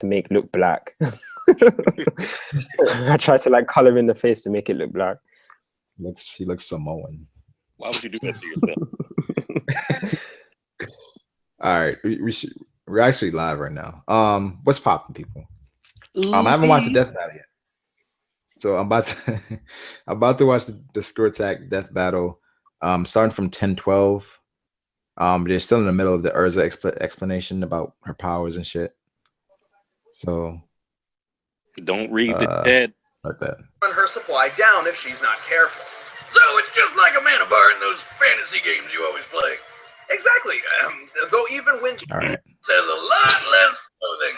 to make look black. I tried to like color in the face to make it look black. He looks Samoan. Why would you do that to yourself? All right, we're actually live right now. What's popping, people? I haven't watched the death battle yet, so I'm about to watch the Screw Attack death battle. Starting from 10-12. They're still in the middle of the Erza explanation about her powers and shit. So don't read the chat. Like that. Run her supply down if she's not careful. So it's just like a mana bar in those fantasy games you always play. Exactly. Though even when she says a lot less clothing.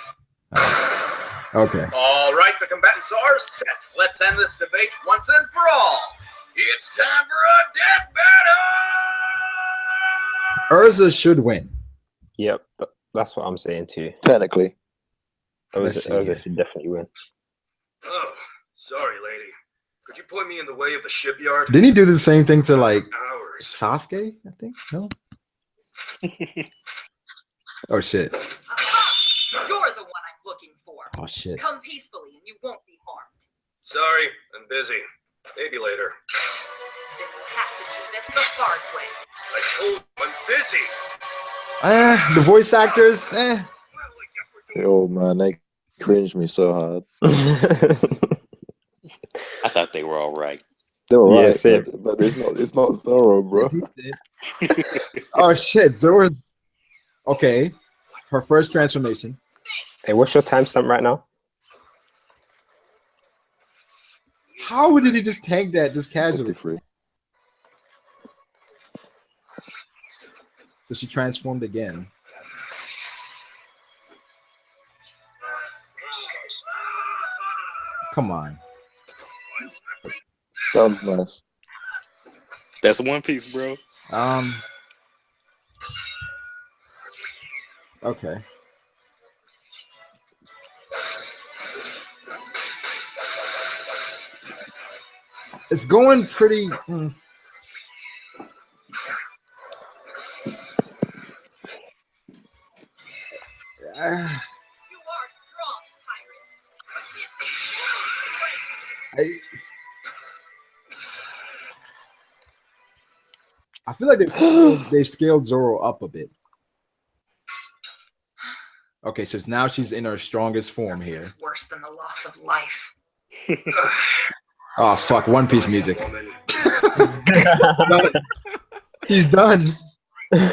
Okay. All right, the combatants are set. Let's end this debate once and for all. It's time for a death battle! Erza should win. Yep, that's what I'm saying too. Technically. Erza should definitely win. Oh, sorry, lady. Could you point me in the way of the shipyard? Didn't he do the same thing to like Sasuke? I think no. Oh shit. You're the one I'm looking for. Oh shit. Come peacefully and you won't be harmed. Sorry, I'm busy. Maybe later. Then we'll have to do this the hard way. I told you I'm busy. The voice actors. Oh man, they cringed me so hard. I thought they were all right. They were right, Yeah, but it's not Zoro, bro. Oh shit, Zoro's okay. Her first transformation. Hey, what's your timestamp right now? How did he just tank that just casually? 53. So she transformed again. Come on. Sounds nice. That's One Piece, bro. Okay. It's going pretty. You are strong, pirate. I feel like they've scaled Zoro up a bit. Okay, so now she's in her strongest form here. It's worse than the loss of life. Oh fuck! One Piece music. She's done. Yeah,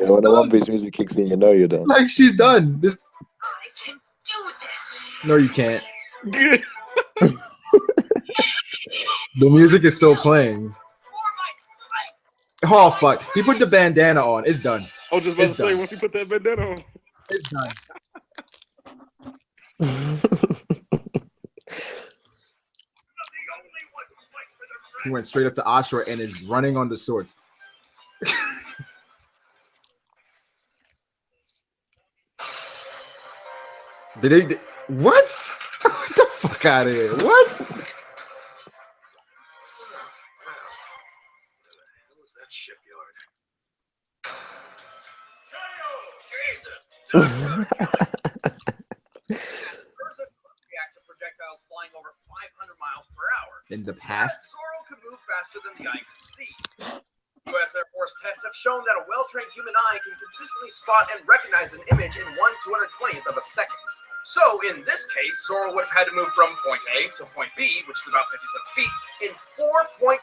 when the One Piece music kicks in, you know you're done. Like she's done. This. I can do this. No, you can't. The music is still playing. Oh fuck! He put the bandana on. It's done. I was just about to say, once he put that bandana on, it's done. He went straight up to Ashura and is running on the swords. Did they? What? Get the fuck out of here! What? That shipyard. React to projectiles flying over 500 miles per hour. In the past, Zoro could move faster than the eye could see. U.S. Air Force tests have shown that a well-trained human eye can consistently spot and recognize an image in 1/220th of a second. So, in this case, Zoro would have had to move from point A to point B, which is about 57 feet, in 4.5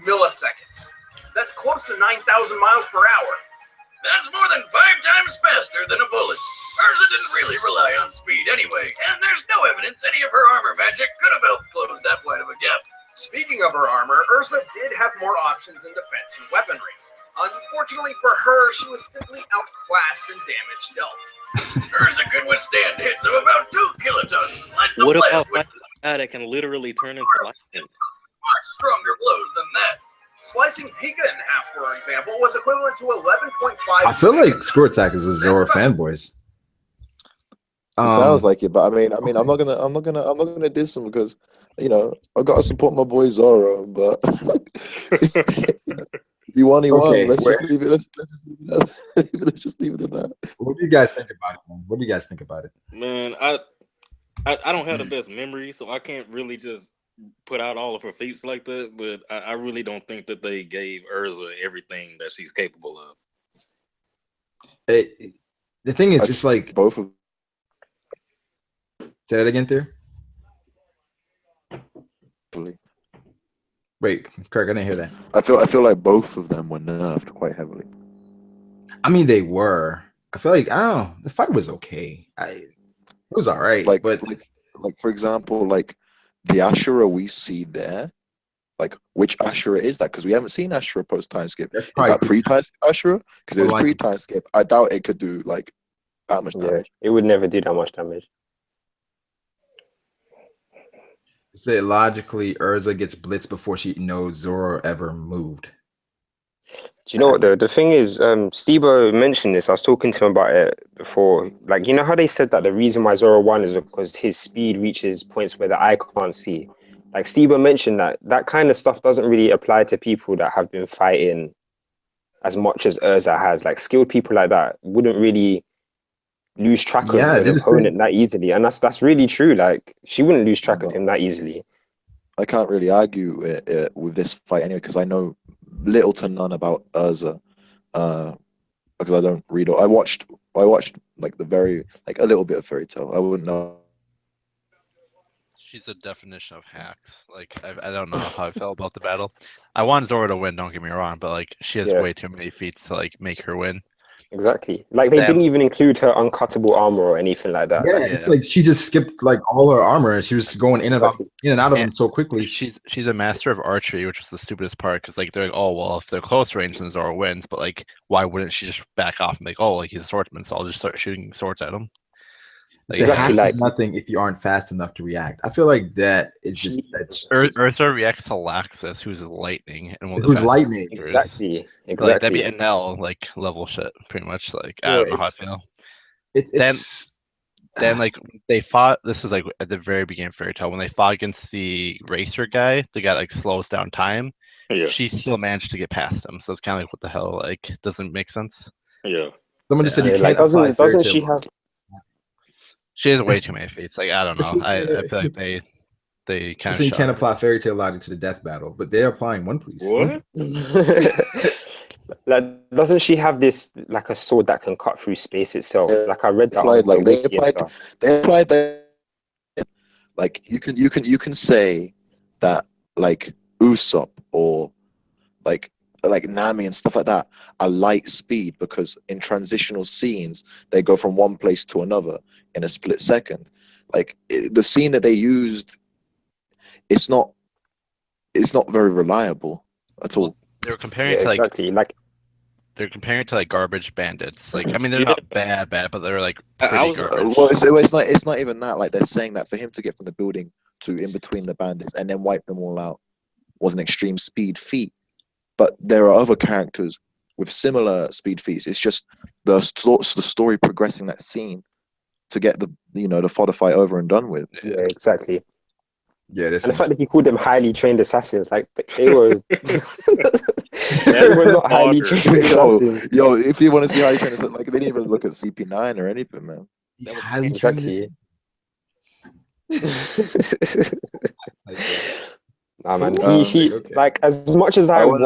milliseconds. That's close to 9,000 miles per hour. That's more than 5 times faster than a bullet. Erza didn't really rely on speed anyway, and there's no evidence any of her armor magic could have helped close that wide of a gap. Speaking of her armor, Erza did have more options in defense and weaponry. Unfortunately for her, she was simply outclassed in damage dealt. Erza could withstand hits of about 2 kilotons. Like the what about with that can literally turn into lightning? much stronger blows than that. Slicing Pika in half, for example, was equivalent to 11.5. I feel like Screw Attack is a Zoro fanboys. It sounds like it, but I mean, I'm not gonna diss him because I gotta support my boy Zoro. But You won, he Okay, won. Let's just leave it. Let's just leave it at let's just leave it at that. What do you guys think about it, man? What do you guys think about it? Man, I don't have the best memory, so I can't really just put out all of her feats like that. But I really don't think that they gave Erza everything that she's capable of. The thing is, it's like both of. Say that again, there. Wait, Kirk, I didn't hear that. I feel like both of them were nerfed quite heavily. I mean, they were. I feel like the fight was okay. It was all right. Like, but like for example, like the Ashura we see there, like which Ashura is that? Because we haven't seen Ashura post time skip. Is that pre-time skip Ashura? Because it was pre-time skip. I doubt it could do like that much damage. Yeah, it would never do that much damage. Say logically, Erza gets blitzed before she knows Zoro ever moved. Do you know what the thing is? Stebo mentioned this. I was talking to him about it before. Like, you know how they said that the reason why Zoro won is because his speed reaches points where the eye can't see. Like Stebo mentioned that kind of stuff doesn't really apply to people that have been fighting as much as Erza has. Like skilled people like that wouldn't really lose track of an opponent that easily, and that's really true. Like she wouldn't lose track of him that easily. I can't really argue with this fight anyway because I know little to none about Erza, because I don't read. I watched like a little bit of Fairy Tail. I wouldn't know. She's a definition of hacks. Like I don't know how I felt about the battle. I want Zoro to win. Don't get me wrong, but like she has way too many feats to like make her win. Exactly. Like they didn't even include her uncuttable armor or anything like that. Yeah, like she just skipped like all her armor and she was going in and out of them so quickly. She's a master of archery, which was the stupidest part because like they're like, oh well, if they're close range, then Zoro wins. But like, why wouldn't she just back off and be like, oh, like he's a swordsman, so I'll just start shooting swords at him. Like, exactly, like nothing if you aren't fast enough to react. I feel like that is just Erza reacts to Laxus, who's lightning, and who's lightning. Exactly. So, like that'd be NL like level shit, pretty much. Like I don't know how I feel. Then like they fought. This is like at the very beginning of Fairy Tail when they fought against the racer guy. The guy like slows down time. Yeah. She still managed to get past him. So it's kind of like what the hell? Like doesn't make sense. Yeah. Someone just said you like can't doesn't she have? She has way too many feats. Like I don't know. I feel like they kind of. You can't apply Fairy Tail logic to the death battle, but they're applying One Piece. What? Like, doesn't she have this like a sword that can cut through space itself? Like I read that. They applied that. Like you can say that like Usopp or like Nami and stuff like that are light speed because in transitional scenes they go from one place to another in a split second. Like the scene that they used, it's not very reliable at all. They were comparing to like they're comparing to like garbage bandits. Like I mean they're not bad, but they're like pretty garbage. Well, it's not even that. Like they're saying that for him to get from the building to in between the bandits and then wipe them all out was an extreme speed feat. But there are other characters with similar speed feats. It's just the story progressing that scene to get the fodder fight over and done with. Yeah, exactly. Yeah, and the fact that he called them highly trained assassins, like they were, they were not highly trained assassins. Yo, if you want to see highly trained assassins, like they didn't even look at CP9 or anything, man. Exactly. Nah, man. He like as much as I want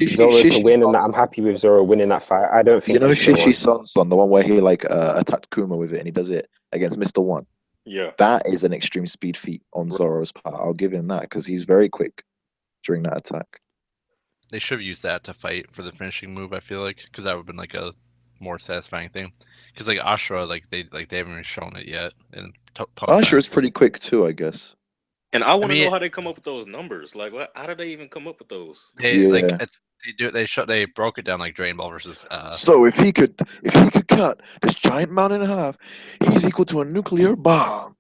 Zoro to win, and I'm happy with Zoro winning that fight. I don't think Shishi-Son, the one where he like attacked Kuma with it, and he does it against Mr. One. Yeah, that is an extreme speed feat on Zoro's part. I'll give him that because he's very quick during that attack. They should have used that to fight for the finishing move. I feel like because that would have been like a more satisfying thing. Because like Ashura, like they haven't even shown it yet. And Ashura's pretty quick too, I guess. And I want to know how they come up with those numbers. Like, how did they even come up with those? They broke it down like Dragon Ball versus. So if he could cut this giant mountain in half, he's equal to a nuclear bomb.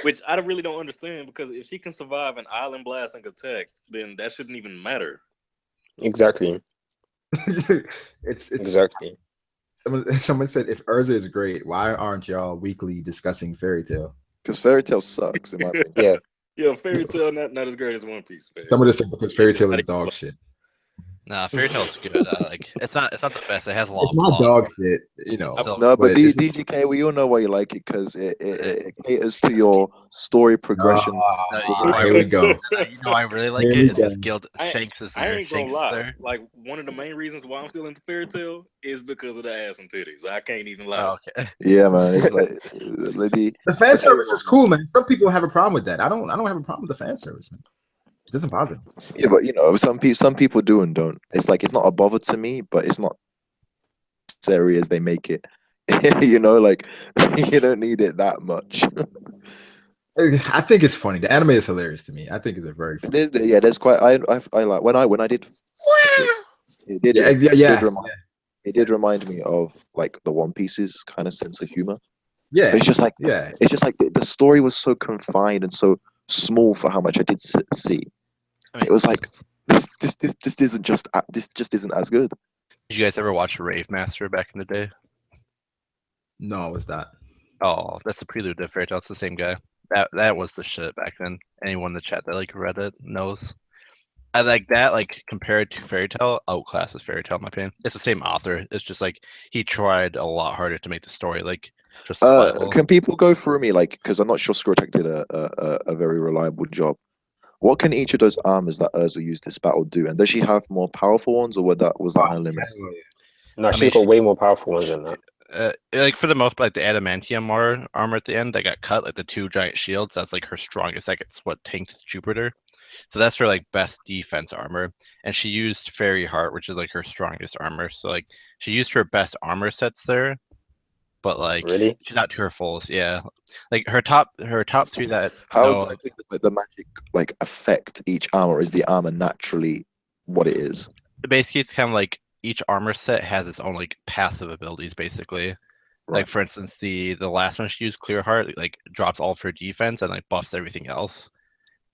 which I really don't understand because if she can survive an island blasting attack, then that shouldn't even matter. Exactly. it's exactly. Someone said if Erza is great, why aren't y'all weekly discussing Fairy Tail? Because Fairy Tail sucks, in my opinion. Yeah. Yeah, Fairy Tail not as great as One Piece. Man. Some of this because Fairy Tail is dog shit. Nah, Fairy Tail's good. Like it's not the best. It has a lot It's of not flaws. dog shit, you know. Still- No, but it's just- DGK, we all know why you like it because it caters to your story progression. Here we go. You know, I really like Here it. we It's just go. Guild Shanks is I there. ain't gonna Shanks is lie. there. Like one of the main reasons why I'm still into Fairy Tail is because of the ass and titties. I can't even lie. Oh, okay. Yeah, man. It's like The fan service is cool, man. Some people have a problem with that. I don't have a problem with the fan service, man. It doesn't bother me. yeah, but you know, some people do and don't. It's like it's not a bother to me, but it's not necessary as they make it. You know, like you don't need it that much. I think it's funny. The anime is hilarious to me. I think it's a very funny. There's quite. I like when I did. It did. It did remind me of like the One Piece's kind of sense of humor. Yeah, But it's just like the story was so confined and so small for how much I did see. I mean, It was like this isn't just this just isn't as good. did you guys ever watch Rave Master back in the day? No, it's not. Oh, that's the prelude to Fairy Tail. It's the same guy. That was the shit back then. Anyone in the chat that like read it knows. I like that. Like compared to Fairy Tail, outclasses Fairy Tail in my opinion. It's the same author. It's just like he tried a lot harder to make the story like just level. Can people go through me like because I'm not sure Scrotek did a very reliable job. What can each of those armors that Erza used this battle do? And does she have more powerful ones, or was that her limit? No, she's got way more powerful ones than that. Like for the most part, like the adamantium armor at the end that got cut, like the two giant shields, that's like her strongest. Like it's what tanked Jupiter. So that's her like best defense armor. And she used Fairy Heart, which is like her strongest armor. So like she used her best armor sets there, but like Really? she's not to her fullest. Yeah, like her top three that How no, exactly does the magic like affect each armor? Is the armor naturally what it is? basically it's kind of like each armor set has its own like passive abilities basically. Right. Like for instance, the last one she used, Clear Heart, like drops all of her defense and like buffs everything else.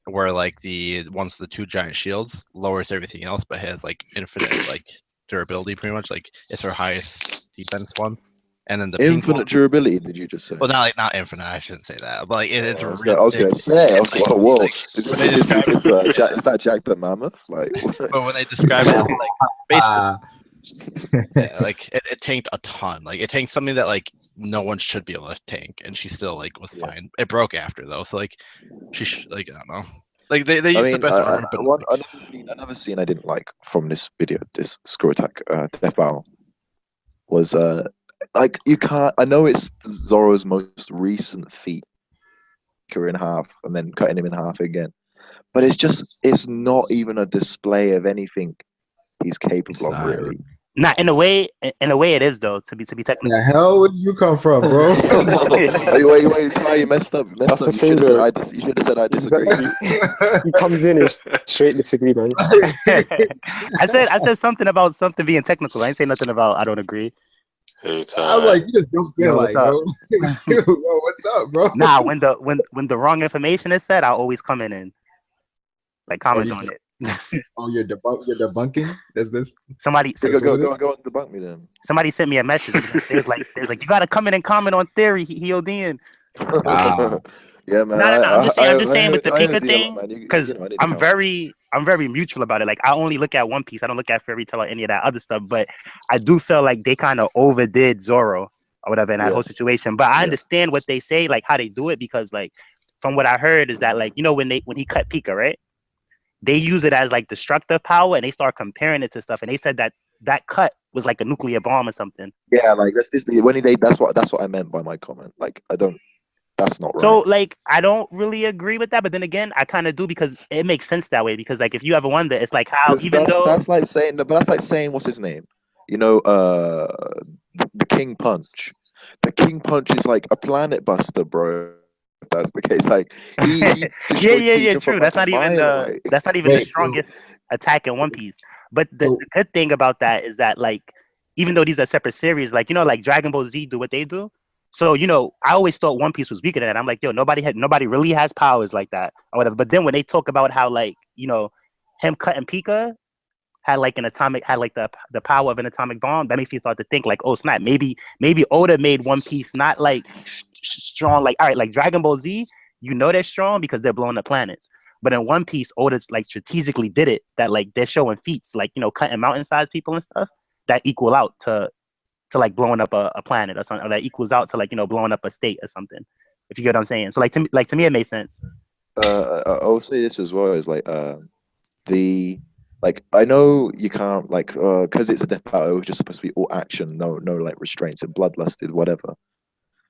Where like the ones with the two giant shields lowers everything else, but has like infinite like durability pretty much. Like it's her highest defense one. And then the pink Infinite one, durability? Did you just say? well, not infinite. I shouldn't say that, but like it's I was gonna say. Whoa! Is that Jack the Mammoth? Like, But when they describe it, it's like basically, yeah, like it tanked a ton. Like it tanked something that like no one should be able to tank, and she still like was fine. It broke after though, so like like I don't know. Like they used the best armor, but another scene I didn't like from this video, this Screw Attack Death Battle, was like you can't. I know it's Zoro's most recent feat, her in half and then cutting him in half again, but it's not even a display of anything he's capable of, really. Not in a way it is though. To be technical. The hell would you come from, bro? wait, Ty, you messed up. That's the You thing, should have said I disagree. He comes in and straight disagree, man. I said something about something being technical. I ain't say nothing about I don't agree. Hey, I'm like, you just jumped in, Yo, like, what's up? yo, what's up, bro? Nah, when the wrong information is said, I'll always come in and like comment on it. Oh, you're debunking? Is this Somebody Go and debunk me then. somebody sent me a message. They was like you gotta come in and comment on theory. He OD in. Yeah, man. No. I'm just saying with the I Pika heard thing, man. because I need to I'm help. very mutual about it. Like I only look at One Piece. I don't look at Fairy Tail or any of that other stuff. But I do feel like they kind of overdid Zoro or whatever in that whole situation. But I understand what they say, like how they do it, because like from what I heard is that like when he cut Pika, right? They use it as like destructive power, and they start comparing it to stuff. And they said that cut was like a nuclear bomb or something. Yeah, like that's what I meant by my comment. Like that's not right. So like I don't really agree with that, but then again, I kind of do because it makes sense that way. Because like if you ever wonder, it's like how that's like saying what's his name? You know, the King Punch. The King Punch is like a planet buster, bro. If that's the case, like yeah, true. That's not even the strongest attack in One Piece. But the good thing about that is that like even though these are separate series, like like Dragon Ball Z do what they do. So I always thought One Piece was weaker than that. I'm like, yo, nobody really has powers like that or whatever. But then when they talk about how like him cutting Pika had like the power of an atomic bomb, that makes me start to think like, oh snap, maybe Oda made One Piece not like strong. Like all right, like Dragon Ball Z, you know they're strong because they're blowing up planets. But in One Piece, Oda like strategically did it that like they're showing feats like cutting mountain-sized people and stuff that equal out to like blowing up a planet or something, or that equals out to like blowing up a state or something. If you get what I'm saying. So like to me it makes sense. I'll say this as well, is like the like I know you can't like because it's a death battle, it's just supposed to be all action, no like restraints and bloodlusted, whatever.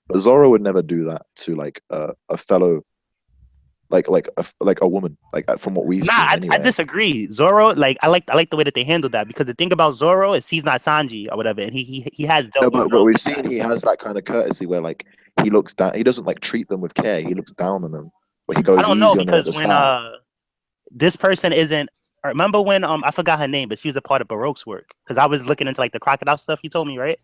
But Zoro would never do that to like a fellow like a woman, like from what we've seen anyway. I disagree. Zoro, like I like the way that they handled that, because the thing about Zoro is he's not Sanji or whatever, and he has no, but we've seen he has that kind of courtesy where like he looks down, he doesn't like treat them with care, he looks down on them, but he goes I don't easy know, on them at because the when start. this person isn't. Remember when I forgot her name, but she was a part of Baroque's work, because I was looking into like the crocodile stuff. You told me, right?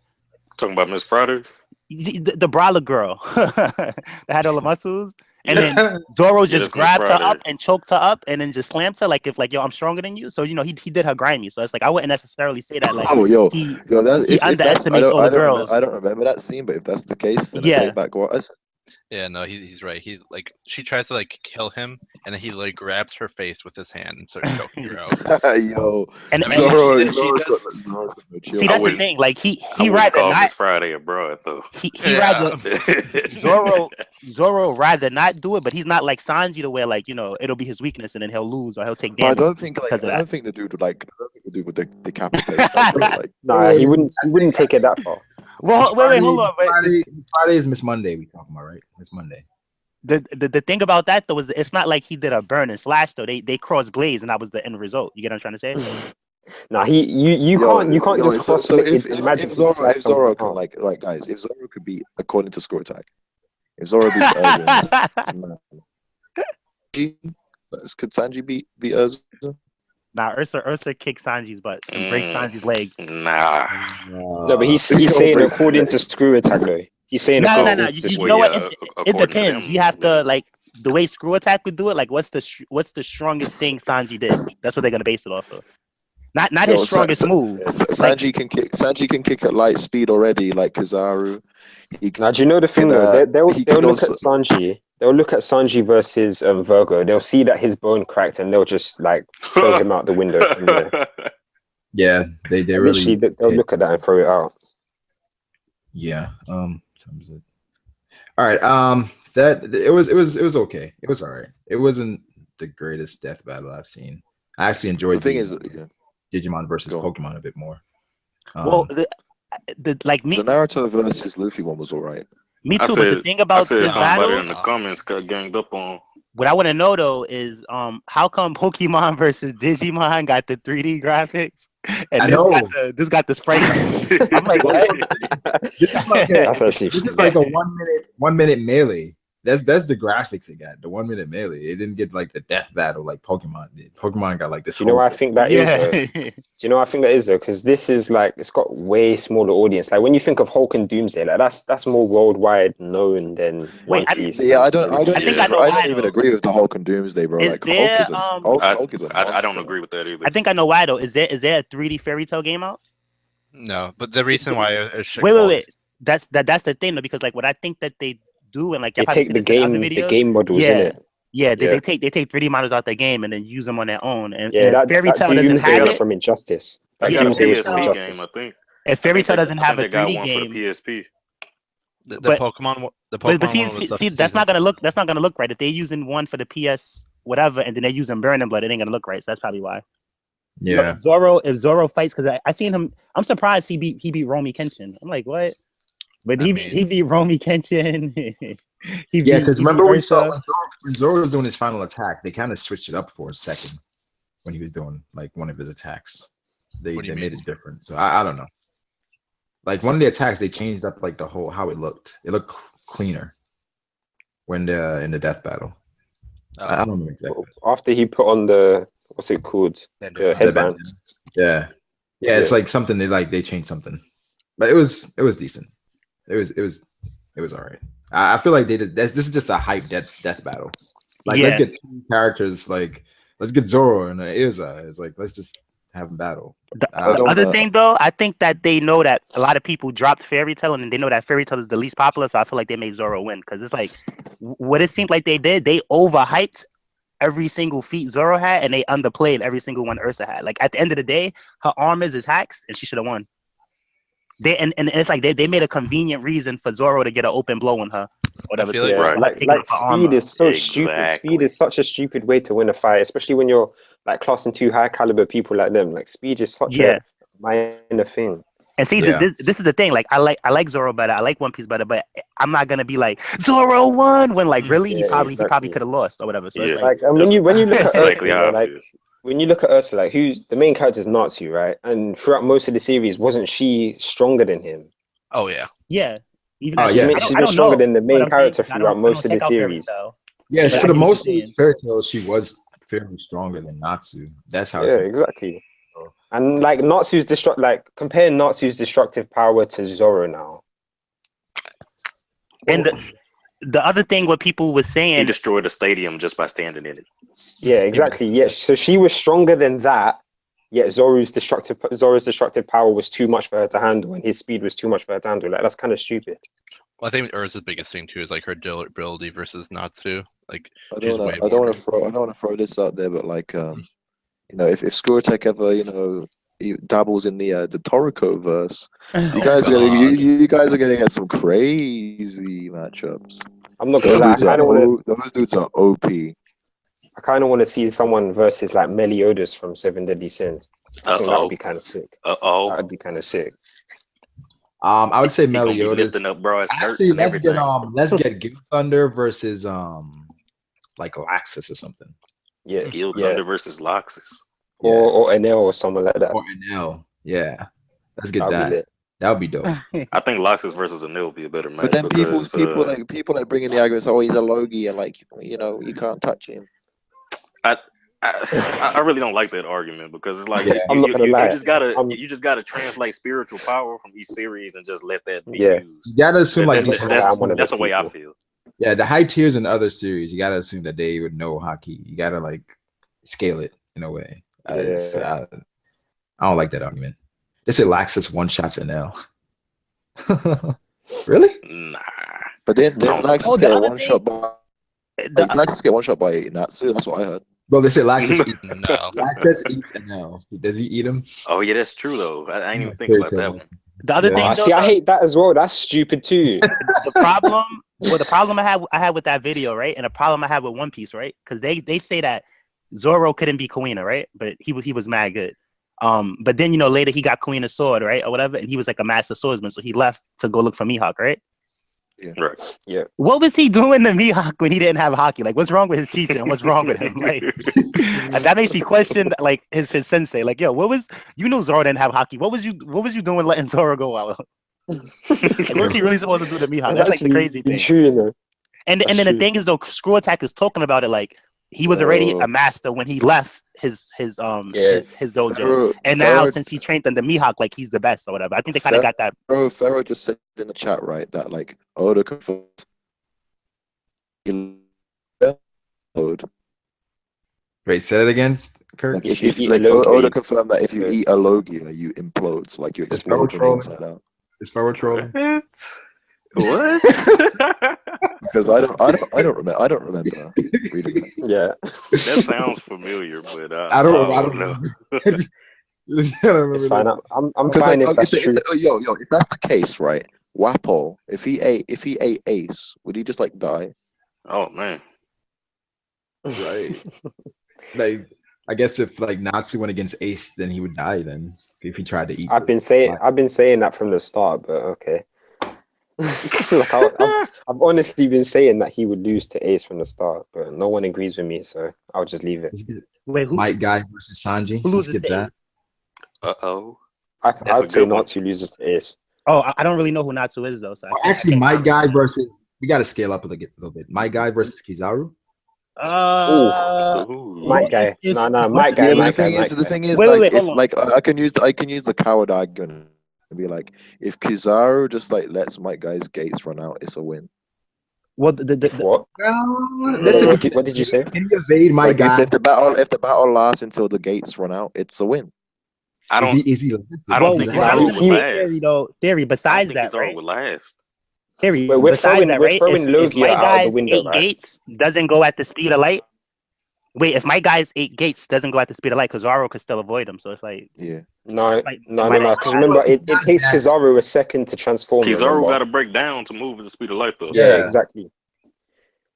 Talking about Miss Friday, the brawler girl that had all the muscles, and then Zoro just grabbed her up and choked her up, and then just slammed her like if like yo, I'm stronger than you. So he did her grimy. So it's like I wouldn't necessarily say that like he underestimates all the girls. I don't remember that scene, but if that's the case, then I take back what I said. Yeah, no, he's right. He like she tries to like kill him, and then he like grabs her face with his hand and starts choking her out. Yo, and Zoro's got no chill. See, that's the thing. Like he rather call not. Miss Friday abroad though. He rather Zoro rather not do it, but he's not like Sanji to where like it'll be his weakness and then he'll lose or he'll take damage. I don't think the dude would like. I don't think the dude would decapitate. Like, nah, he wouldn't take it that far. Well, wait, hold on. Friday is Miss Monday. We talking about, right? Miss Monday. The thing about that though is it's not like he did a burn and slash though. They crossed blades and that was the end result. You get what I'm trying to say? Nah, you can't just cross. So if Zoro can like guys, if Zoro could beat according to score attack, if Zoro beats Erza, could Sanji beat Erza? Nah, Ursa kicks Sanji's butt and breaks Sanji's legs. Nah. No, but he's saying according to screw attack though. He's saying no. You know what? It depends. You have to like the way screw attack would do it. Like, what's the strongest thing Sanji did? That's what they're gonna base it off of. Not his strongest move. Sanji can kick at light speed already, like Kizaru. Now, do you know the thing though? They'll look at Sanji. They'll look at Sanji versus Virgo. They'll see that his bone cracked, and they'll just like throw him out the window from there. Yeah, they really. They'll look at that and throw it out. Yeah. All right. That it was okay. It was all right. It wasn't the greatest death battle I've seen. I actually enjoyed Digimon versus Pokemon a bit more. Well, the Naruto versus Luffy one was all right. Me too. But the thing about this battle, in the comments got ganged up on. What I want to know though is how come Pokemon versus Digimon got the 3D graphics and this got the sprite? I'm like, what? This is like a 1 minute melee. That's the graphics it got. The 1 minute melee. It didn't get like the death battle like Pokemon did. Pokemon got like this. You know what I think that is though? Do you know what I think that is though? Because this is like it's got way smaller audience. Like when you think of Hulk and Doomsday, like that's more worldwide known than One Piece. I don't even agree with the Hulk and Doomsday, bro. Like Hulk is I don't agree with that either. I think I know why though. Is there a 3D Fairy Tail game out? No, but the reason why wait. That's the thing though, because like what I think that they do and like they take the game models in it. Yeah, they take 3D models out their game and then use them on their own. And Fairy Tail doesn't have it from Injustice. That got a PSP game, I think. If Fairy Tail doesn't have a 3D game, for the PSP. The Pokemon see, that's not gonna look right. If they're using one for the PS whatever, and then they're using Burning Blood, it ain't gonna look right. So that's probably why. Yeah. If Zoro fights, because I seen him. I'm surprised he beat Romy Kenshin. I'm like, what? But he beat Romy Kenshin. Because remember when Zoro was doing his final attack, they kind of switched it up for a second when he was doing like one of his attacks. They made it different. So I don't know. Like one of the attacks, they changed up like the whole how it looked. It looked cleaner when in the death battle. I don't know exactly. After he put on the what's it called? The headband. Yeah. It's like something they changed something, but it was decent. It was all right. I feel like this is just a hype death battle. Like let's get two characters. Like let's get Zoro and Erza. It's like let's just have them battle. The other thing, though, I think that they know that a lot of people dropped Fairy Tail, and they know that Fairy Tail is the least popular, so I feel like they made Zoro win. Because it's like, what it seemed like they did, they overhyped every single feat Zoro had, and they underplayed every single one Erza had. Like, at the end of the day, her arm is hacks, and she should have won. And it's like they made a convenient reason for Zoro to get an open blow on her. Whatever. Like speed is so stupid. Speed is such a stupid way to win a fight, especially when you're like classing 2 high caliber people like them. Like speed is such a minor thing. And see, this is the thing. Like I like Zoro better. I like One Piece better, but I'm not gonna be like Zoro won when like really he probably could have lost or whatever. So it's like when you look at Erza, like when you look at Erza, like who's the main character is Natsu, right? And throughout most of the series, wasn't she stronger than him? Oh yeah. Yeah. She's been stronger than the main character throughout most of the series. Yeah, for the most of Fairy Tail, she was fairly stronger than Natsu. That's how. Yeah, exactly. And like Natsu's compare Natsu's destructive power to Zoro now. And the other thing what people were saying, he destroyed the stadium just by standing in it. Yeah, exactly. Yeah, so she was stronger than that. Yet Zoro's destructive power was too much for her to handle, and his speed was too much for her to handle. Like that's kind of stupid. Well, I think Erza's biggest thing too is like her durability versus Natsu. Like I don't want to throw this out there, but like you know, if Scoretech ever he dabbles in the Toriko verse, you guys are gonna get some crazy matchups. I'm not gonna lie, those dudes are OP. I kind of want to see someone versus like Meliodas from Seven Deadly Sins. I think that would be kind of sick. That'd be kind of sick. I would say Meliodas. Lifting up bro Actually, let's get Gil Thunder versus like Laxus or something. Yeah, Gil Thunder versus Laxus. Or Enel or someone like that. Or Enel, yeah. Let's get that. That would be dope. I think Laxus versus Enel would be a better match. But then people like bringing the arguments. Oh, he's a Logie, and like you can't touch him. I really don't like that argument because it's like you just gotta translate spiritual power from each series and just let that be used. You gotta assume that's the way I feel. Yeah, the high tiers in other series, you gotta assume that they would know hockey. You gotta like scale it in a way. I don't like that argument. They say Laxus one shots NL. Really? Nah. But then Laxus get one shot by. Laxus get one shot by Natsu. That's what I heard. Bro, they say Laxus eats NL. Laxus eats NL. Does he eat him? Oh yeah, that's true though. I ain't even think about that one. The other thing, I hate that as well. That's stupid too. The problem I had with that video, right, and the problem I had with One Piece, right, because they say that Zoro couldn't be Kuina, right, but he was mad good. But then later he got Kuina's sword, right, or whatever, and he was like a master swordsman, so he left to go look for Mihawk, right? Yeah. Right. Yeah. What was he doing to Mihawk when he didn't have hockey? Like, what's wrong with his teacher? And what's wrong with him? Like, that makes me question like his sensei. Like, yo, what was Zoro didn't have hockey? What was you doing letting Zoro go out? Like, what was he really supposed to do to Mihawk? That's like the crazy thing. True, and then the thing is though, Screw Attack is talking about it like he was already a master when he left his dojo, and now since he trained under Mihawk, like he's the best or whatever. I think they kind of got that. Bro, Pharaoh just said in the chat, right, that like Oda confirmed. Wait, say it again, Kirk. Like if Oda confirmed that if you eat a Logia, you implode, so like you explode from the inside out. Is Pharaoh trolling? What? Because I don't remember reading that. Yeah, that sounds familiar, but I don't know. It's fine. I'm fine if that's true. If that's the case, right? Wapol, if he ate Ace, would he just like die? Oh man, right. Like I guess if like Natsu went against Ace, then he would die. Then if he tried to eat. I've been saying that from the start, but okay. Like I've honestly been saying that he would lose to Ace from the start, but no one agrees with me, so I'll just leave it. Wait, who? Mike Guy versus Sanji. Who loses to Ace? I'd say Natsu loses to Ace. Oh, I don't really know who Natsu is though. So actually, Mike Guy versus we got to scale up a little bit. Mike Guy versus Kizaru. Mike Guy. No, Mike Guy. The thing is, I can use the coward argument. And be like, if Kizaru just like lets Mike Guy's gates run out, it's a win. What? What did you say? Can you evade Mike Guy? If the battle lasts until the gates run out, it's a win. I don't. Is he I don't Well, think what I was Kizaru gonna would say, last. Theory. I don't Besides think that, Kizaru right? would last. Theory. We're Besides that, right? throwing If Logia my out of the guy's window, 8 right? gates doesn't go at the speed of light. Wait, if my guy's 8 gates doesn't go at the speed of light, because Zoro could still avoid him. So it's like, Yeah. No. like, Because remember, it takes Kizaru a second to transform. Kizaru got Remember? to break down to move at the speed of light, though. Yeah, exactly.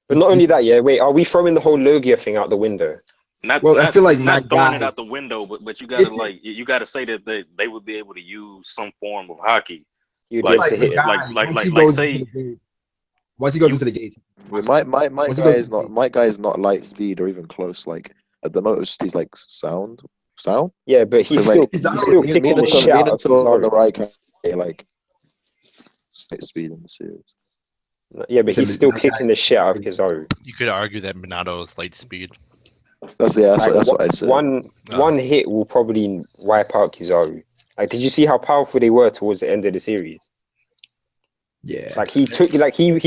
But not only that, yeah. Wait, are we throwing the whole Logia thing out the window? Not, Well, I feel like not my throwing guy- it out the window, but you gotta you gotta say that they would be able to use some form of hockey. You'd Like- be able to hit it. Once he goes into the gate. My guy is not light speed or even close. Like at the most, he's like sound. Yeah, but he's still kicking the shit out of on the Kizaru. right guy, like light speed in the series. Yeah, but he's still kicking the shit out of Kizaru. You could argue that Minato's light speed. That's what I said. One hit will probably wipe out Kizaru. Like, did you see how powerful they were towards the end of the series? Yeah. Like he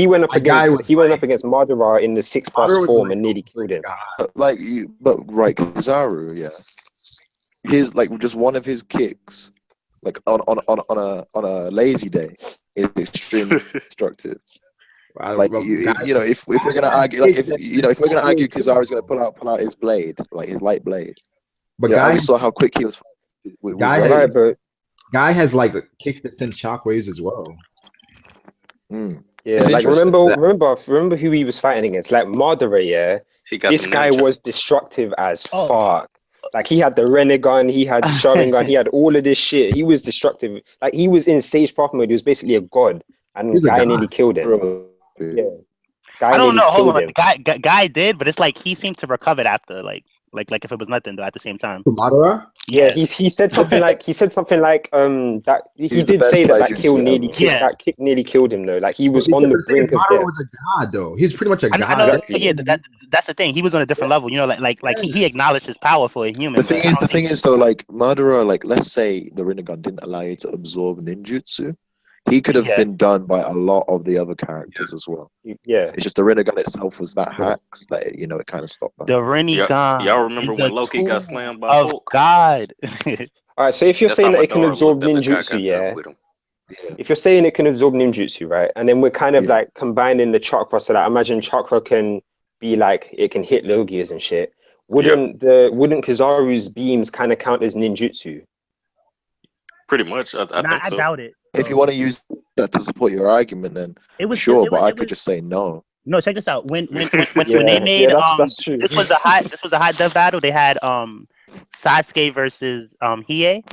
went up against Madara in the 6+ form and nearly killed him. But Kizaru, yeah. His like just one of his kicks, like on a lazy day, is extremely destructive. Like if we're gonna argue, like if we're gonna argue, Kizaru's gonna pull out his blade, like his light blade. But we saw how quick he was. Guy has like kicks that send shockwaves as well. Yeah, like remember who he was fighting against? Like Madara, yeah. This guy was destructive as fuck. Like he had the Renegon, he had the Sharingan, he had all of this shit. He was destructive. Like he was in Sage Path mode. He was basically a god, and Guy nearly killed him. Yeah, I don't know. Hold on, guy did, but it's like he seemed to recover after, like if it was nothing though. At the same time, Madara. Yeah, he said something like that he did say that kick nearly killed him though. Like he was on the brink of death. Madara was a god though. He's pretty much a god. Exactly. Yeah, that's the thing. He was on a different level. You know, like he acknowledged his power for a human. The thing is though, like Madara, like let's say the Rinnegan didn't allow you to absorb ninjutsu, he could have been done by a lot of the other characters as well. Yeah, it's just the Rinnegan itself was that hacks that it kind of stopped that. The Rinnegan. Y'all remember when Loki got slammed by Hulk? God. All right, so if you're saying that it can absorb ninjutsu, yeah. If you're saying it can absorb ninjutsu, right, and then we're kind of like combining the chakra, so that imagine chakra can be like it can hit Logias and shit. Wouldn't Kizaru's beams kind of count as ninjutsu? Pretty much, I think so. I doubt it. If you want to use that to support your argument, then I could just say no. No, check this out. When they made that's true. this was a hot death battle. They had Sasuke versus Hiei,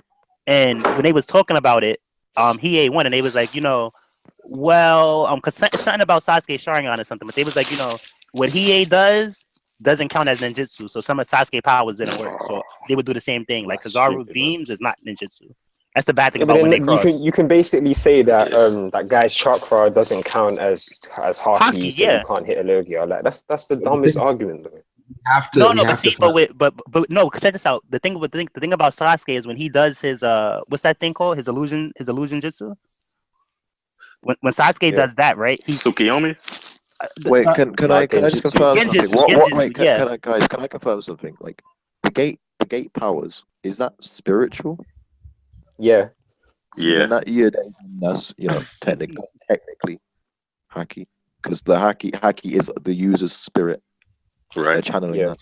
and when they was talking about it, Hiei won, and they was like, cause something about Sasuke Sharingan or something, but they was like, what Hiei doesn't count as ninjutsu, so some of Sasuke powers didn't work, so they would do the same thing. Like Kizaru's beams is not ninjutsu. That's the bad thing about when they cross. You can basically say that that guy's chakra doesn't count as haki, so you can't hit a Logia. Like that's the dumbest argument, though. But no, check this out. The thing about Sasuke is when he does his what's that thing called? His illusion jutsu. When Sasuke does that, right? Tsukiyomi. Wait, can I just confirm something? Can I confirm something? Like the gate powers, is that spiritual? Yeah. That's technically haki, because the haki is the user's spirit. Right. They're channeling that.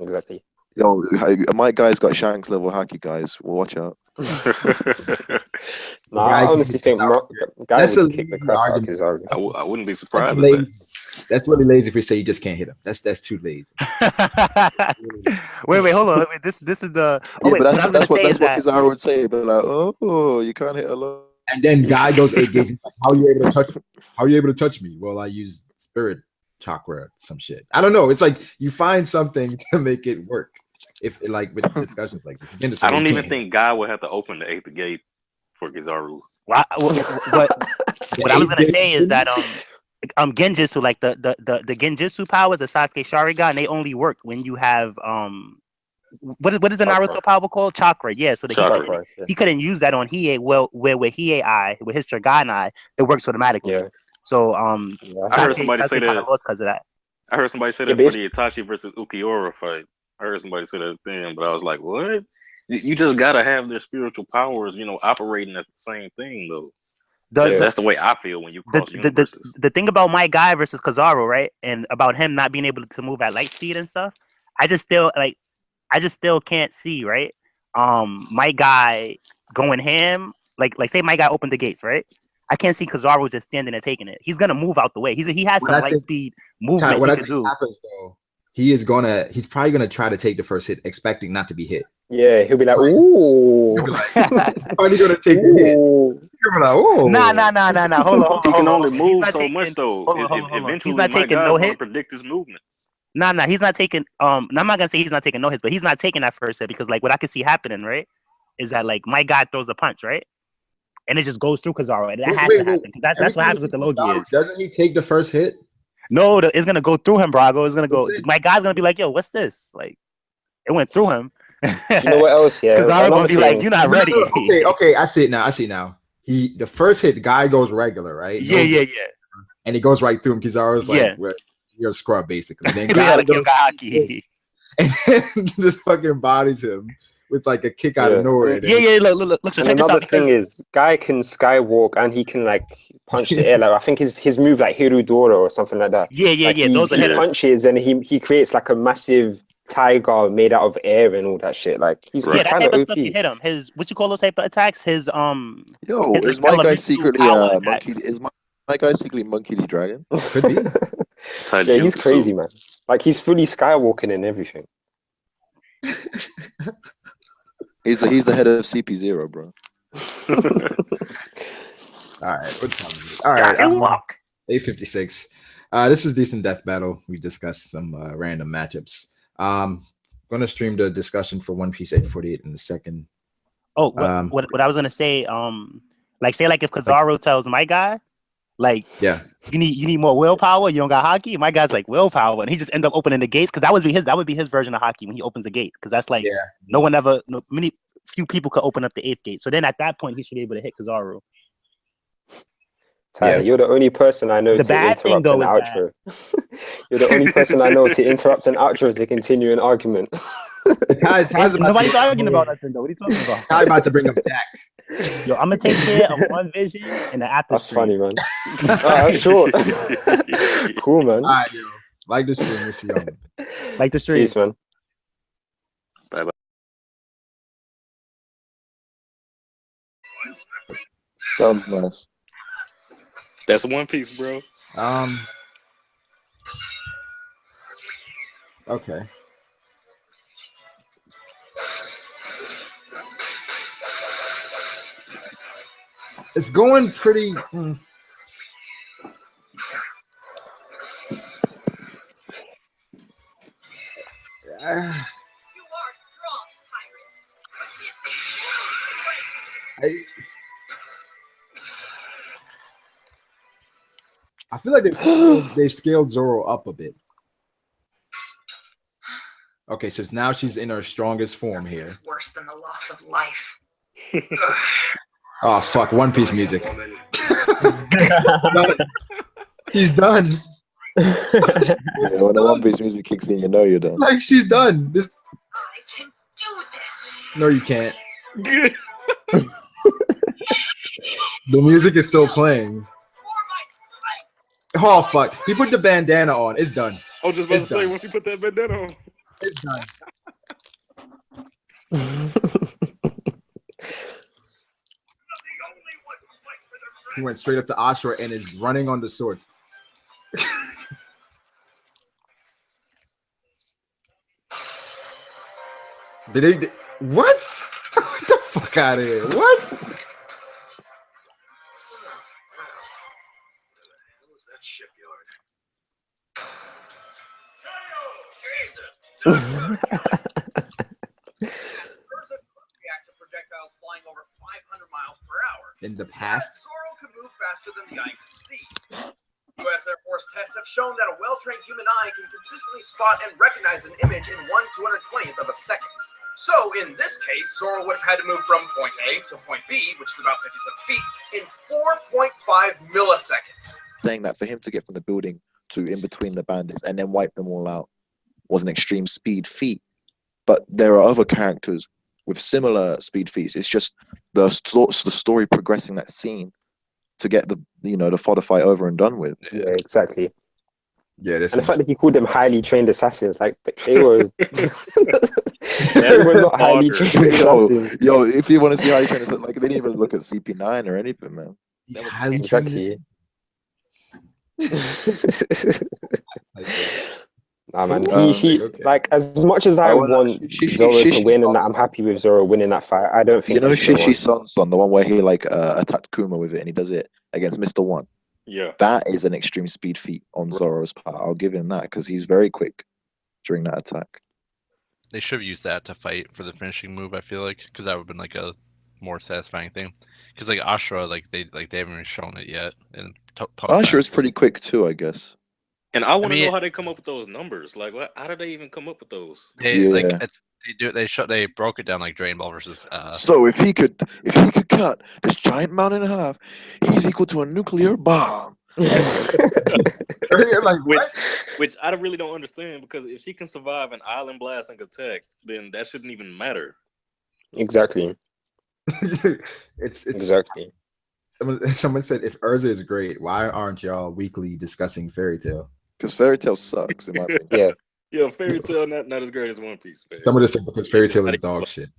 Exactly. Yo, my guy's got Shanks level haki, guys. Well, watch out. I honestly think Guy would kick the crap out of Kizaru. I wouldn't be surprised. That's really lazy if we say you just can't hit him. That's too lazy. wait, hold on. This is the. That's what Kizaru would say. But like, oh, you can't hit alone. And then Guy goes 8 gates. Like, how are you able to touch me? How are you able to touch me? Well, I use spirit chakra, some shit. I don't know. It's like you find something to make it work. If like with discussions like this, I don't even think Guy would have to open the 8th gate for Kizaru. What I was gonna say is that Genjutsu, like the Genjutsu powers of Sasuke Sharingan, they only work when you have what is the Naruto power called? Chakra. Yeah, so he couldn't use that on Hiei. Well, where with Hiei with his Trigon it works automatically. Yeah. So I heard somebody say that lost because of that. I heard somebody say that for the Itachi versus Ukiura fight. I heard somebody say that then, but I was like, what? You just gotta have their spiritual powers, operating as the same thing though. The, That's the way I feel when you cross universes. the thing about my guy versus Kizaru, right, and about him not being able to move at light speed and stuff, I just still can't see, right? My guy going ham, like say my guy opened the gates, right? I can't see Kizaru just standing and taking it. He's gonna move out the way. He has some light speed movement. What I think happens though, he's probably gonna try to take the first hit, expecting not to be hit. Yeah, he'll be like, ooh. He'll be like, probably gonna take the hit. He'll be like, oh. Nah. Hold on. He can only move so much though. Eventually, my guy's gonna predict his movements. Nah, he's not taking. I'm not gonna say he's not taking no hits, but he's not taking that first hit because, like, what I can see happening, right, is that like my guy throws a punch, right, and it just goes through Kizaru. That has to happen because that's what happens with the Logi. Doesn't he take the first hit? No, it's gonna go through him, Brago. It's gonna go. My guy's gonna be like, "Yo, what's this?" Like, it went through him. You know what else? Yeah, Kizaru gonna be like, "You're not ready." Okay, I see it now. The first hit, the guy goes regular, right? Yeah. And he goes right through him. Kizaru's like, Yeah. well, you're a scrub, basically. Then Like, yo, hockey. And then just fucking bodies him with like a kick out of nowhere. Yeah. Look. So and check this another out. thing is, guy can skywalk and he can like punch the air. Like I think his move like Hirudora or something like that. Yeah. Like, Those are he hidden. punches and he creates like a massive tiger made out of air and all that shit. Like he's that kind type of of stuff you hit him. His what you call those type of attacks? His Yo, his, is like, my guy secretly elemental power monkey? attacks. Is my guy secretly Monkey D. Dragon? Could be. Yeah, he's crazy, man. Like he's fully skywalking and everything. He's the head of CP0, bro. All right, what time is it? All right, 8:56. This is decent death battle. We discussed some random matchups. Gonna stream the discussion for One Piece 848 in a second. Oh, what I was gonna say, like say like if Kizaru tells my guy, like, yeah, you need more willpower. You don't got hockey. My guy's like willpower, and he just end up opening the gates because that would be his version of hockey when he opens the gate because that's like few people could open up the 8th gate. So then at that point he should be able to hit Kizaru. Tyler, you're the only person I know to interrupt an outro. You're the only person I know to interrupt an outro to continue an argument. Nobody's arguing about nothing though. What are you talking about? I'm about to bring up Jack. Yo, I'm gonna take care of one vision and the after. That's funny, man. Sure. Cool, man. All right, yo. Like the stream. We'll see y'all. Like the stream. Peace, man. Bye bye. Sounds nice. That's One Piece, bro. Okay. It's going pretty. I feel like they've scaled Zoro up a bit. Okay, so now she's in her strongest form here. It's worse than the loss of life. Oh fuck! One Piece music. He's done. Yeah, when the One Piece music kicks in, you know you're done. Like she's done. This. I can do this. No, you can't. The music is still playing. Oh fuck! He put the bandana on. It's done. I was just about to say, once he put that bandana on, it's done. He went straight up to Ashura and is running on the swords. Did they? What? Get the fuck out of here! What? React to projectiles flying over 500 miles per hour. In the past, Zoro can move faster than the eye can see. U.S. Air Force tests have shown that a well-trained human eye can consistently spot and recognize an image in 1/220th of a second. So, in this case, Zoro would have had to move from point A to point B, which is about 57 feet, in 4.5 milliseconds. Saying that for him to get from the building to in between the bandits and then wipe them all out was an extreme speed feat. But there are other characters with similar speed feats. It's just the story progressing that scene to get the fodder fight over and done with. Yeah, exactly. Yeah, and the fact that he called them highly trained assassins, like they were, they were not highly trained assassins. Yo, if you want to see highly trained assassins, like they didn't even look at CP9 or anything, man. He's highly trained. Exactly. Nah, man. He like, as much as I want Zoro to win, and I'm happy with Zoro winning that fight. I don't think Shishi Son, the one where he like attacked Kuma with it, and he does it against Mr. One. Yeah, that is an extreme speed feat on Zoro's part. I'll give him that because he's very quick during that attack. They should have used that to fight for the finishing move. I feel like because that would have been like a more satisfying thing. Because like Ashura, they haven't even shown it yet. And Ashura is pretty quick too, I guess. And I want to know how they come up with those numbers. Like, how did they even come up with those? They broke it down like Dragon Ball versus. So if he could cut this giant mountain in half, he's equal to a nuclear bomb. which I really don't understand, because if she can survive an island blasting attack, then that shouldn't even matter. Exactly. it's exactly. Someone said, if Erza is great, why aren't y'all weekly discussing Fairy Tail? Because Fairy Tail sucks, in my opinion. Yeah, Fairy Tail not as great as One Piece. Someone just said because Fairy Tail is dog shit.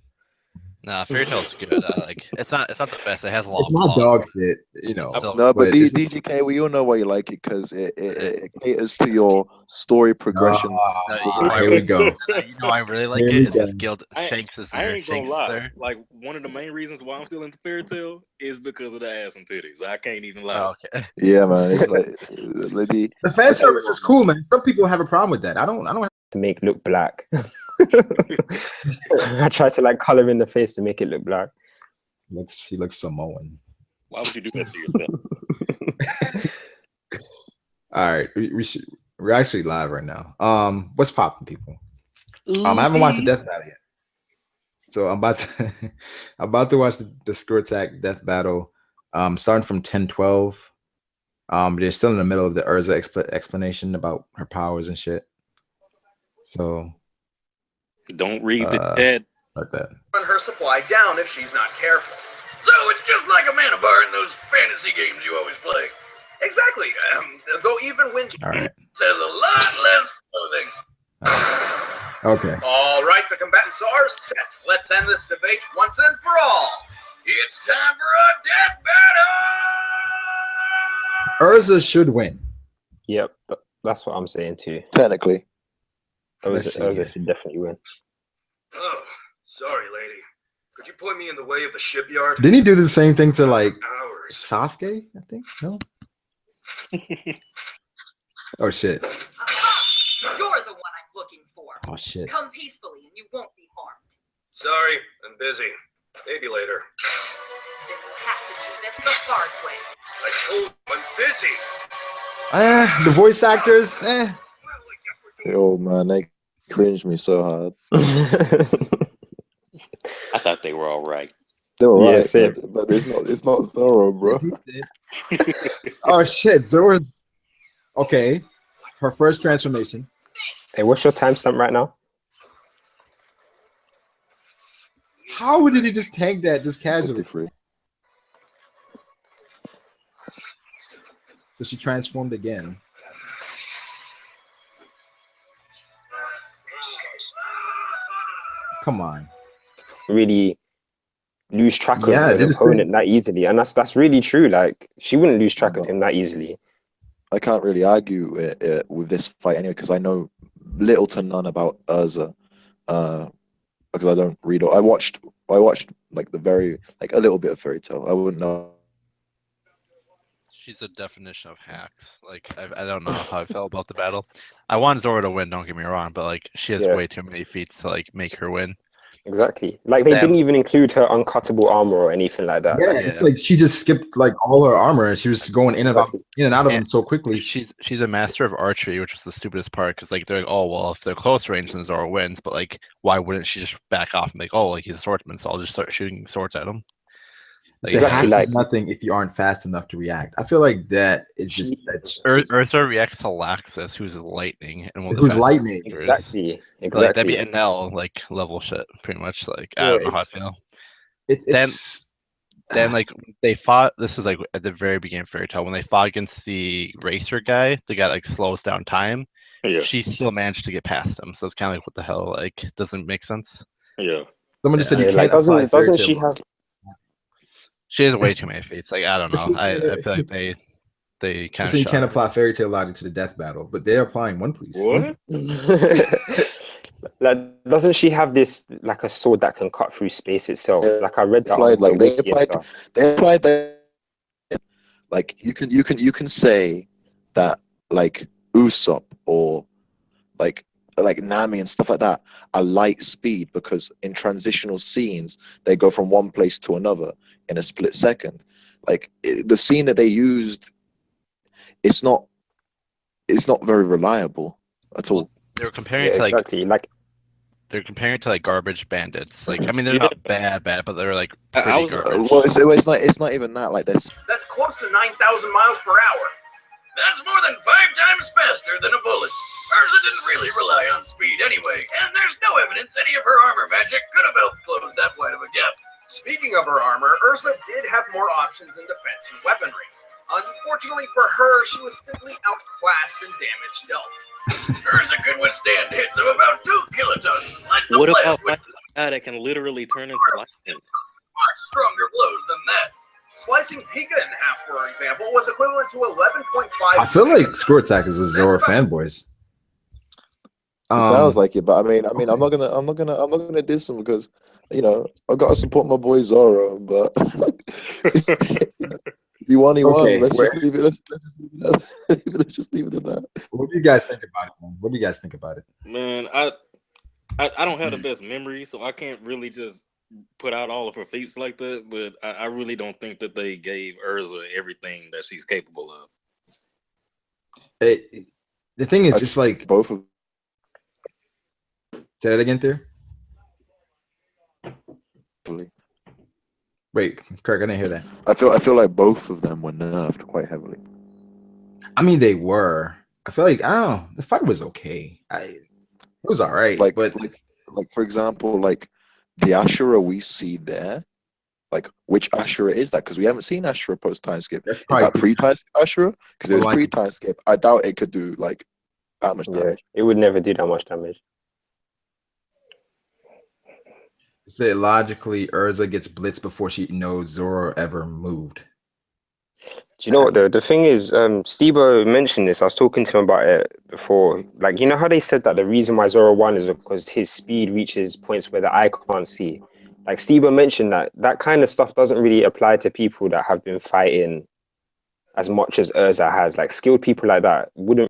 Nah, Fairy Tail's good. Like it's not the best. It has a lot. It's not dog shit, you know. No, but DGK, we all know why you like it, because it caters to your story progression. Here we go. You know, I really like it. Is because Shanks is there. I ain't gonna lie. Like, one of the main reasons why I'm still into Fairy Tail is because of the ass and titties. I can't even lie. Oh, okay. Yeah, man. It's like the fan service is cool, man. Some people have a problem with that. I don't have to make look black. I try to like color in the face to make it look black. He looks Samoan. Why would you do that to yourself? All right, we're actually live right now. What's popping, people? I haven't watched the death battle yet, so I'm about to watch the Screw Attack death battle. Starting from 10-12. They're still in the middle of the Erza explanation about her powers and shit. So don't read the chat. Like that. Run her supply down if she's not careful. So it's just like a mana bar in those fantasy games you always play. Exactly. Though even when she says a lot less clothing. Okay. All right, the combatants are set. Let's end this debate once and for all. It's time for a death battle. Erza should win. Yep, that's what I'm saying too. Technically. Erza should definitely win. Oh, sorry, lady. Could you point me in the way of the shipyard? Didn't he do the same thing to like Sasuke? I think no. Oh shit. You're the one I'm looking for. Oh shit. Come peacefully and you won't be harmed. Sorry, I'm busy. Maybe later. Then we'll have to do this the hard way. I told you I'm busy. The voice actors. Yo, man, they cringed me so hard. I thought they were all right. They were right, but it's not Zoro, bro. Oh shit, Zoro's okay. Her first transformation. Hey, what's your timestamp right now? How did he just tank that just casually? 53. So she transformed again. Come on. Really lose track of an opponent that easily, and that's really true. Like, she wouldn't lose track of him that easily. I can't really argue with this fight anyway, because I know little to none about Erza, because I don't read. I watched like a little bit of Fairy Tail. I wouldn't know. She's a definition of hacks. Like, I don't know how I felt about the battle. I want Zoro to win, don't get me wrong, but like, she has way too many feats to like make her win. Exactly. Like, they didn't even include her uncuttable armor or anything like that. Yeah, like she just skipped like all her armor, and she was going in and out of them so quickly. She's a master of archery, which was the stupidest part, because like they're like, oh well, if they're close range, then Zoro wins. But like, why wouldn't she just back off and be like, oh, like he's a swordsman, so I'll just start shooting swords at him? Like, exactly, like nothing if you aren't fast enough to react. I feel like that is just Erza reacts to Laxus, who's lightning, and who's lightning. Exactly. So, like, that'd be an L like level shit, pretty much. Like, I don't know how I feel. Then like they fought. This is like at the very beginning of Fairy Tail when they fought against the racer guy. The guy like slows down time. Yeah. She still managed to get past him. So it's kind of like, what the hell? Like, doesn't make sense. Yeah. Someone just said you can't like doesn't she have? She has way too many fates. Like, I don't know. I feel like they kind of. You can't apply Fairy Tail logic to the death battle, but they're applying One Piece. What? Like, doesn't she have this like a sword that can cut through space itself? Like I read that. They applied that. Like you can say that like Usopp or like Nami and stuff like that are light speed because in transitional scenes they go from one place to another in a split second. Like the scene that they used, it's not very reliable at all. They were comparing to like they're comparing to like garbage bandits. Like, I mean, they're not bad, but they're like pretty garbage. Well, it's not even that. Like this. That's close to 9,000 miles per hour. That's more than 5 times faster than a bullet. Erza didn't really rely on speed anyway, and there's no evidence any of her armor magic could have helped close that wide of a gap. Speaking of her armor, Erza did have more options in defense and weaponry. Unfortunately for her, she was simply outclassed in damage dealt. Erza could withstand hits of about 2 kilotons. Like the what about with that can literally turn into lightning? Much stronger blows than that. Slicing Pika in half, for example, was equivalent to 11.5. I feel like Screw Attack is a Zoro fanboys. It sounds like it, but I mean, I'm not gonna diss him because you know I gotta support my boy Zoro. But you won, he won. Let's just leave it. Let's just leave it at that. What do you guys think about it, man? What do you guys think about it? Man, I don't have the best memory, so I can't really just put out all of her feats like that. But I really don't think that they gave Erza everything that she's capable of. The thing is, it's like both of. Say that again, there. Wait, Kirk, I didn't hear that. I feel like both of them were nerfed quite heavily. I mean, they were. I feel like the fight was okay. It was all right. Like, but like for example, like the Ashura we see there, like which Ashura is that? Because we haven't seen Ashura post time skip. Is that pre-time skip Ashura? Because it was pre-time skip. I doubt it could do like that much damage. It would never do that much damage. Say logically, Erza gets blitzed before she knows Zoro ever moved. Do you know what the thing is? Stebo mentioned this. I was talking to him about it before. Like, you know how they said that the reason why Zoro won is because his speed reaches points where the eye can't see. Like Stebo mentioned that kind of stuff doesn't really apply to people that have been fighting as much as Erza has. Like skilled people like that wouldn't